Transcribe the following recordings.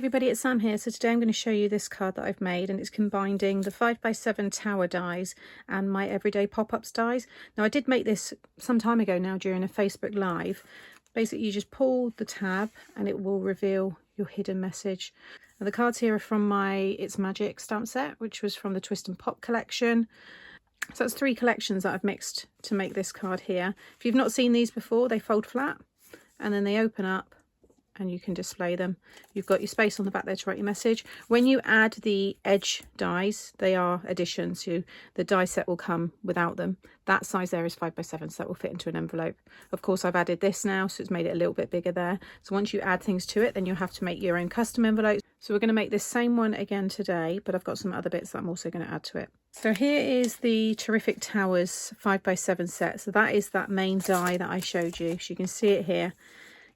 everybody, it's Sam here. So today I'm going to show you this card that I've made, and it's combining the 5x7 tower dies and my everyday pop-ups dies. Now I did make this some time ago now during a Facebook Live. Basically you just pull the tab and it will reveal your hidden message. And the cards here are from my It's Magic stamp set, which was from the Twist and Pop collection. So that's 3 collections that I've mixed to make this card here. If you've not seen these before, they fold flat and then they open up and you can display them. You've got your space on the back there to write your message. When you add the edge dies, they are additions, so the die set will come without them. That size there is 5x7, so that will fit into an envelope. Of course I've added this now, so it's made it a little bit bigger there. So once you add things to it, then you'll have to make your own custom envelopes. So we're going to make this same one again today, but I've got some other bits that I'm also going to add to it. So here is the Terrific Towers 5x7 set. So that is that main die that I showed you. So you can see it here.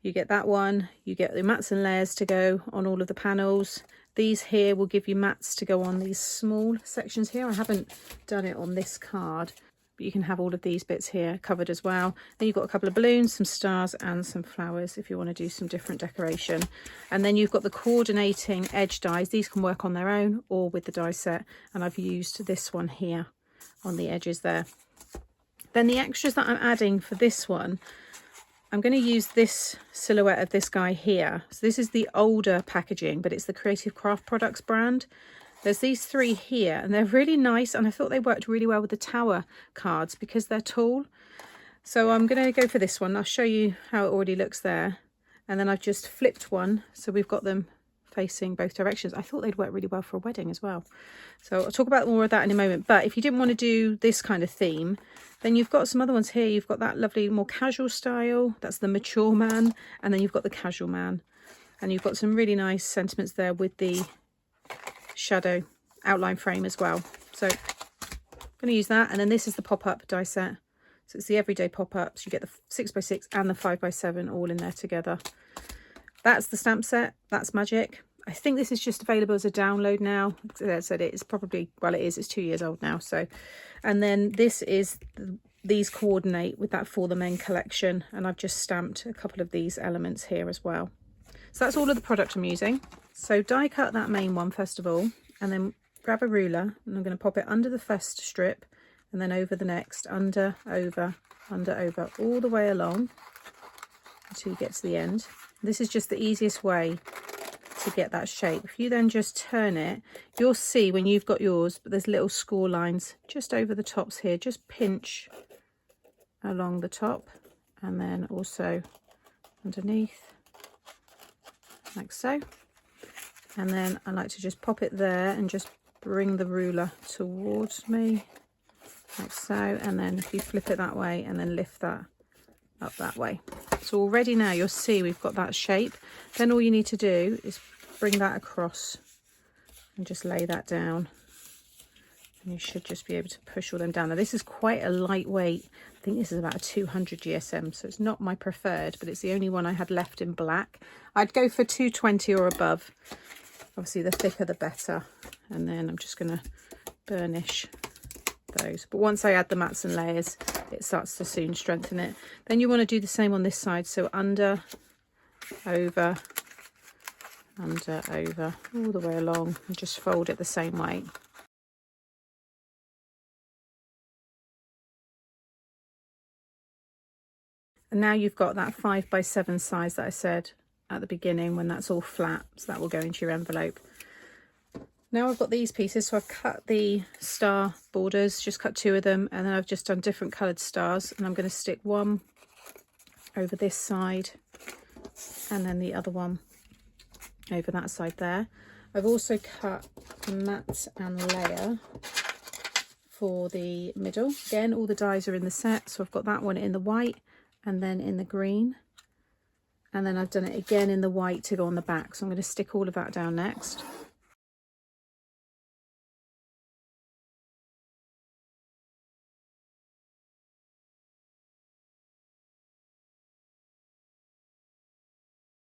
You get that one, you get the mats and layers to go on all of the panels. These here will give you mats to go on these small sections here. I haven't done it on this card, but you can have all of these bits here covered as well. Then you've got a couple of balloons, some stars and some flowers if you want to do some different decoration. And then you've got the coordinating edge dies. These can work on their own or with the die set. And I've used this one here on the edges there. Then the extras that I'm adding for this one, I'm going to use this silhouette of this guy here. So this is the older packaging, but it's the Creative Craft Products brand. There's these 3 here and they're really nice, and I thought they worked really well with the tower cards because they're tall. So I'm going to go for this one. I'll show you how it already looks there. And then I've just flipped one, so we've got them facing both directions. I thought they'd work really well for a wedding as well. So I'll talk about more of that in a moment. But if you didn't want to do this kind of theme, then you've got some other ones here. You've got that lovely more casual style. That's the mature man. And then you've got the casual man. And you've got some really nice sentiments there with the shadow outline frame as well. So I'm going to use that. And then this is the pop-up die set. So it's the everyday pop-ups. You get the 6x6 and the 5x7 all in there together. That's the stamp set. That's magic. I think this is just available as a download now. As I said, it is probably, well, it is. It's 2 years old now. So, and then this is, these coordinate with that For the Men collection. And I've just stamped a couple of these elements here as well. So that's all of the product I'm using. So die cut that main one first of all, and then grab a ruler and I'm going to pop it under the first strip and then over the next, under, over, all the way along until you get to the end. This is just the easiest way to get that shape. If you then just turn it, you'll see when you've got yours, but there's little score lines just over the tops here. Just pinch along the top and then also underneath, like so. And then I like to just pop it there and just bring the ruler towards me, like so. And then if you flip it that way and then lift that up that way. So already now you'll see we've got that shape. Then all you need to do is bring that across and just lay that down. And you should just be able to push all them down. Now this is quite a lightweight. I think this is about a 200 GSM. So it's not my preferred, but it's the only one I had left in black. I'd go for 220 or above. Obviously the thicker the better. And then I'm just going to burnish those. But once I add the mats and layers, it starts to soon strengthen it. Then you want to do the same on this side. So under, over, under, over, all the way along, and just fold it the same way. And now you've got that 5x7 size that I said at the beginning when that's all flat. So that will go into your envelope. Now I've got these pieces, so I've cut the star borders, just cut 2 of them, and then I've just done different coloured stars, and I'm going to stick one over this side and then the other one over that side there. I've also cut the mat and layer for the middle. Again, all the dies are in the set, so I've got that one in the white and then in the green, and then I've done it again in the white to go on the back, so I'm going to stick all of that down next.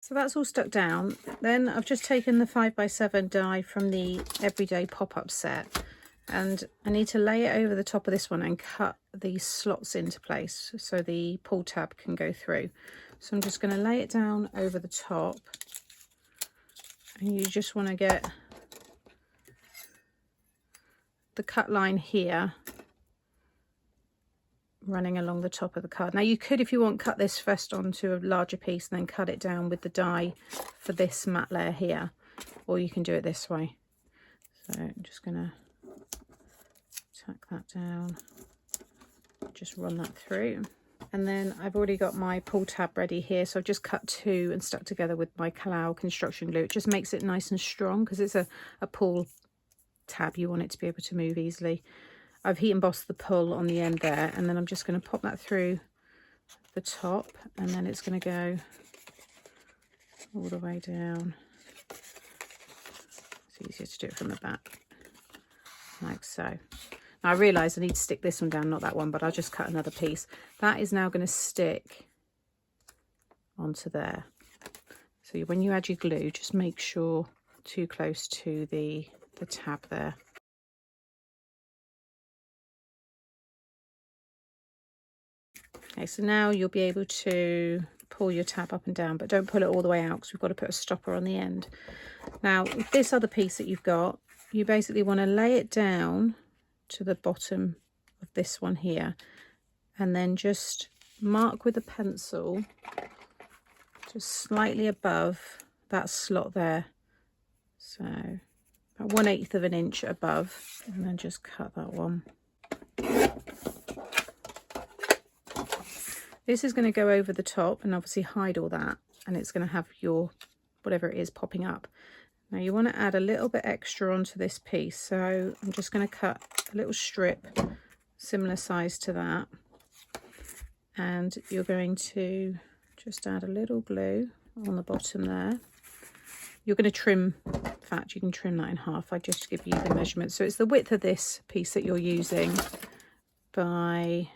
So that's all stuck down. Then I've just taken the 5x7 die from the Everyday Pop-Up set, and I need to lay it over the top of this one and cut these slots into place so the pull tab can go through. So I'm just going to lay it down over the top and you just want to get the cut line here running along the top of the card. Now you could, if you want, cut this first onto a larger piece and then cut it down with the die for this matte layer here, or you can do it this way. So I'm just going to tack that down, just run that through. And then I've already got my pull tab ready here, so I've just cut 2 and stuck together with my Kalau construction glue. It just makes it nice and strong because it's a pull tab. You want it to be able to move easily. I've heat embossed the pull on the end there, and then I'm just going to pop that through the top, and then it's going to go all the way down. It's easier to do it from the back, like so. Now I realise I need to stick this one down, not that one, but I'll just cut another piece. That is now going to stick onto there. So when you add your glue, just make sure too close to the tab there. Okay, so now you'll be able to pull your tab up and down, but don't pull it all the way out because we've got to put a stopper on the end. Now with this other piece that you've got, you basically want to lay it down to the bottom of this one here, and then just mark with a pencil just slightly above that slot there, so about 1/8 of an inch above, and then just cut that one. This is going to go over the top and obviously hide all that, and it's going to have your whatever it is popping up. Now you want to add a little bit extra onto this piece, so I'm just going to cut a little strip similar size to that, and you're going to just add a little glue on the bottom there. You're going to trim, in fact you can trim that in half. I just give you the measurement, so it's the width of this piece that you're using by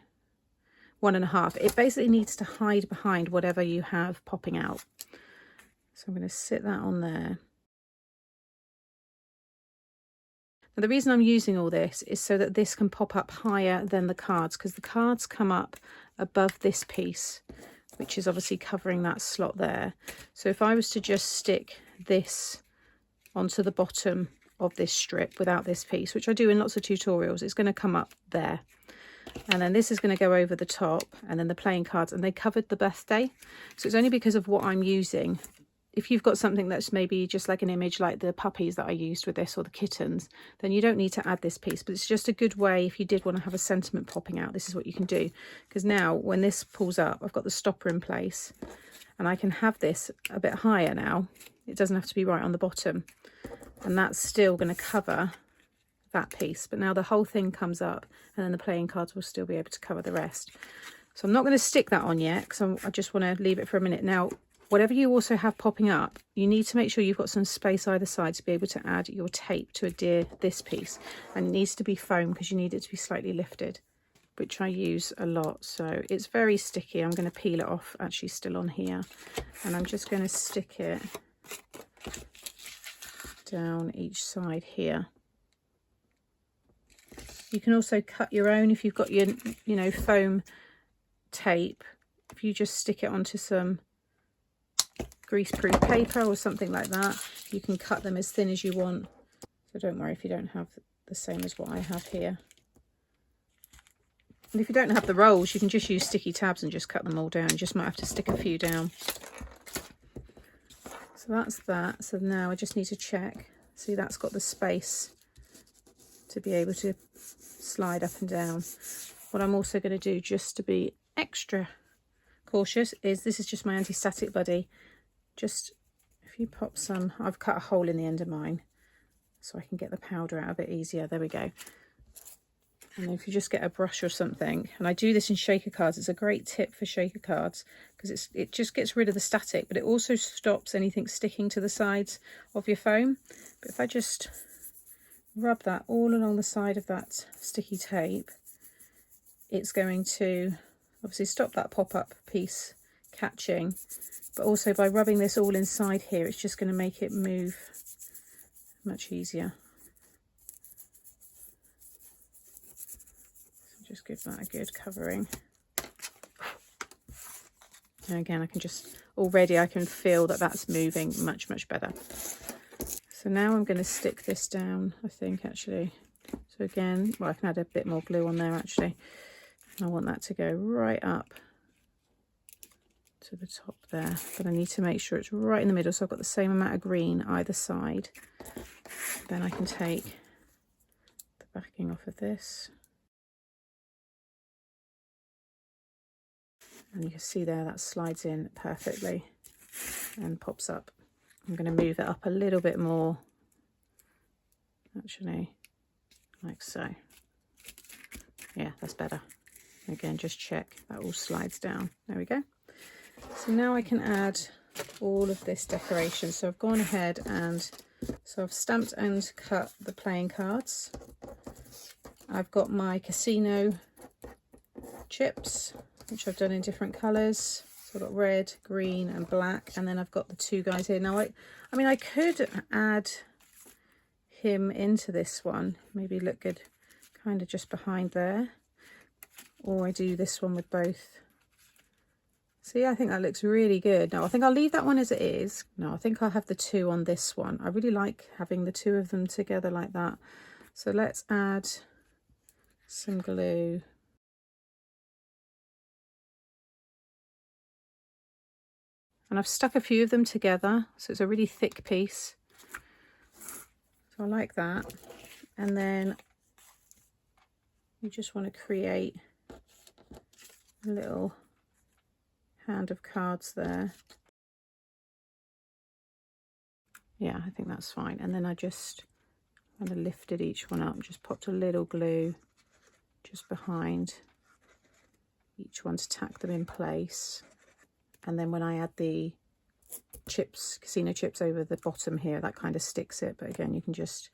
1.5. It basically needs to hide behind whatever you have popping out. So I'm going to sit that on there. Now the reason I'm using all this is so that this can pop up higher than the cards, because the cards come up above this piece, which is obviously covering that slot there. So if I was to just stick this onto the bottom of this strip without this piece, which I do in lots of tutorials, it's going to come up there. And then this is going to go over the top, and then the playing cards, and they covered the birthday. So it's only because of what I'm using. If you've got something that's maybe just like an image like the puppies that I used with this, or the kittens, then you don't need to add this piece. But it's just a good way, if you did want to have a sentiment popping out, this is what you can do. Because now when this pulls up, I've got the stopper in place, and I can have this a bit higher now. It doesn't have to be right on the bottom, and that's still going to cover that piece, but now the whole thing comes up, and then the playing cards will still be able to cover the rest. So I'm not going to stick that on yet, because I just want to leave it for a minute. Now whatever you also have popping up, you need to make sure you've got some space either side to be able to add your tape to adhere this piece, and it needs to be foam because you need it to be slightly lifted, which I use a lot. So it's very sticky. I'm going to peel it off, actually still on here, and I'm just going to stick it down each side here. You can also cut your own if you've got your, foam tape. If you just stick it onto some greaseproof paper or something like that, you can cut them as thin as you want. So don't worry if you don't have the same as what I have here. And if you don't have the rolls, you can just use sticky tabs and just cut them all down. You just might have to stick a few down. So that's that. So now I just need to check. See, that's got the space to be able to slide up and down. What I'm also going to do, just to be extra cautious, is this is just my anti-static buddy. Just if you pop some, I've cut a hole in the end of mine so I can get the powder out a bit easier. There we go. And if you just get a brush or something, and I do this in shaker cards, it's a great tip for shaker cards because it just gets rid of the static, but it also stops anything sticking to the sides of your foam. But if I just rub that all along the side of that sticky tape, it's going to obviously stop that pop-up piece catching, but also by rubbing this all inside here, it's just going to make it move much easier. So just give that a good covering. And again, I can just, already I can feel that that's moving much better. So now I'm going to stick this down, I think, actually. So again, well, I can add a bit more glue on there actually. I want that to go right up to the top there, but I need to make sure it's right in the middle, so I've got the same amount of green either side. Then I can take the backing off of this, and you can see there that slides in perfectly and pops up. I'm going to move it up a little bit more actually, like so. Yeah, that's better. Again, just check that all slides down. There we go. So now I can add all of this decoration. So I've gone ahead and so I've stamped and cut the playing cards. I've got my casino chips, which I've done in different colours. So I've got red, green and black, and then I've got the two guys here. Now I mean I could add him into this one, maybe look good kind of just behind there, or I do this one with both. So yeah, I think that looks really good. Now I think I'll leave that one as it is. No, I think I'll have the two on this one. I really like having the two of them together like that. So let's add some glue. And I've stuck a few of them together, so it's a really thick piece. So I like that. And then you just want to create a little hand of cards there. Yeah, I think that's fine. And then I just kind of lifted each one up, just popped a little glue just behind each one to tack them in place. And then when I add the chips, casino chips over the bottom here, that kind of sticks it. But again, you can just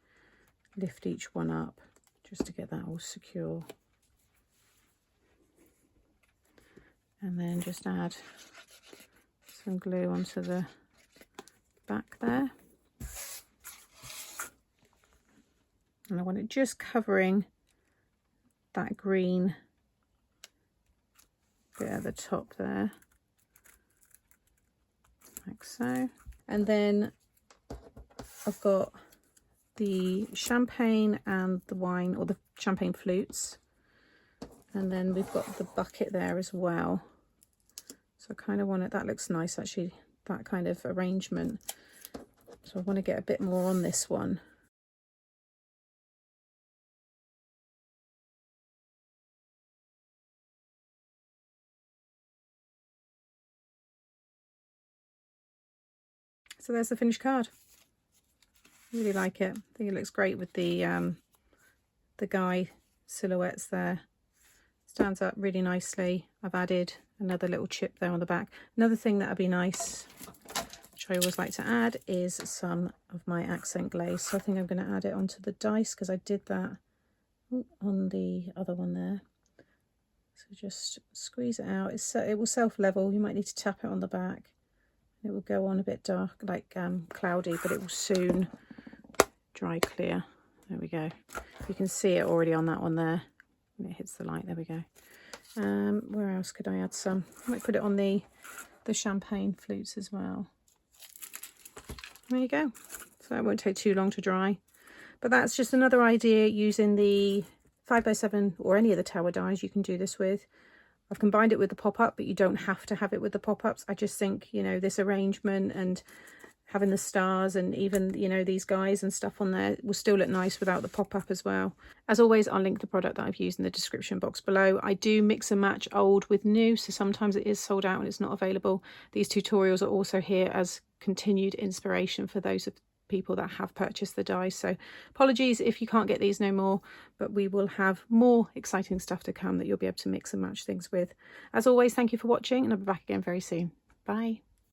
lift each one up just to get that all secure. And then just add some glue onto the back there. And I want it just covering that green bit at the top there, like so. And then I've got the champagne and the wine, or the champagne flutes. And then we've got the bucket there as well. So I kind of want it, that looks nice actually, that kind of arrangement. So I want to get a bit more on this one. So there's the finished card. Really like it. I think it looks great with the guy silhouettes there. Stands up really nicely. I've added another little chip there on the back. Another thing that would be nice, which I always like to add, is some of my accent glaze. So I think I'm going to add it onto the dice because I did that on the other one there. So just squeeze it out. It will self-level. You might need to tap it on the back. It will go on a bit dark, like cloudy, but it will soon dry clear. There we go. You can see it already on that one there when it hits the light. There we go. Where else could I add some? I might put it on the champagne flutes as well. There you go. So that won't take too long to dry. But that's just another idea using the 5x7 or any of the tower dies you can do this with. I've combined it with the pop-up, but you don't have to have it with the pop-ups. I just think, you know, this arrangement and having the stars and even, you know, these guys and stuff on there will still look nice without the pop-up as well. As always, I'll link the product that I've used in the description box below. I do mix and match old with new, so sometimes it is sold out and it's not available. These tutorials are also here as continued inspiration for those of people that have purchased the dies. So apologies if you can't get these no more, but we will have more exciting stuff to come that you'll be able to mix and match things with. As always, thank you for watching, and I'll be back again very soon. Bye.